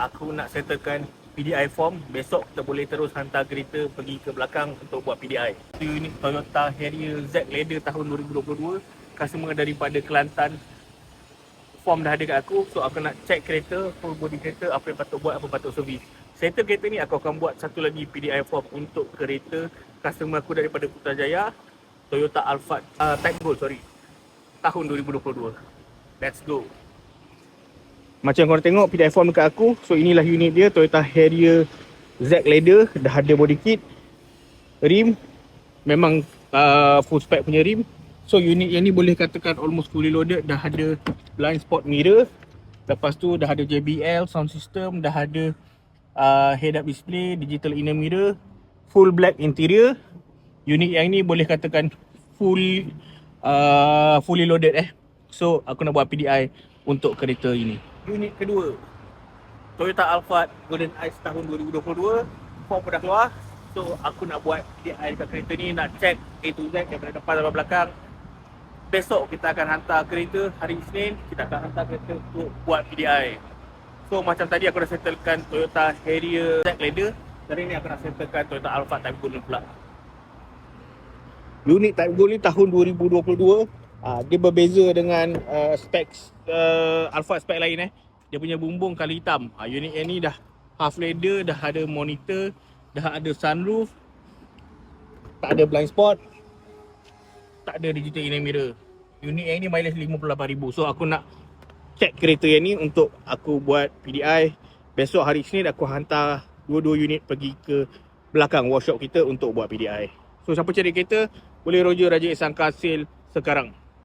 aku nak settlekan PDI form. Besok kita boleh terus hantar kereta pergi ke belakang untuk buat PDI. Itu unit Toyota Harrier Z Ladder tahun 2022. Customer daripada Kelantan. Form dah ada kat aku. So aku nak check kereta, full body kereta, apa yang patut buat, apa patut servis. Settle kereta ni, aku akan buat satu lagi PDI form untuk kereta customer aku daripada Putrajaya, Toyota Alphard Type Gold tahun 2022. Let's go. Macam korang tengok PDI form dekat aku. So inilah unit dia, Toyota Harrier Z Ladder. Dah ada body kit, rim memang full spec punya rim. So unit yang ni boleh katakan almost fully loaded. Dah ada blind spot mirror, lepas tu dah ada JBL sound system, dah ada head up display, digital inner mirror, full black interior. Unit yang ni boleh katakan fully loaded. So aku nak buat PDI untuk kereta ini. Unit kedua, Toyota Alphard Golden Ice tahun 2022. Form dah keluar. So aku nak buat PDI dekat kereta ni, nak check A to Z daripada depan sampai belakang. Besok kita akan hantar kereta, hari Isnin kita akan hantar kereta untuk buat PDI. So macam tadi aku dah settlekan Toyota Harrier Z Ladder. Hari ni aku nak settlekan Toyota Alphard Type Gold pula. Unit Type Gold ni tahun 2022. Dia berbeza dengan specs Alphard spec lain. Dia punya bumbung color hitam. Unit yang ni dah half leather, dah ada monitor, dah ada sunroof, tak ada blind spot, tak ada digital inner mirror. Unit yang ni mileage 58,000. So aku nak check kereta yang ni untuk aku buat PDI. Besok hari Isnin aku hantar dua-dua unit pergi ke belakang workshop kita untuk buat PDI. So siapa cari kereta, boleh roger Raja Ihsan Car Sale sekarang.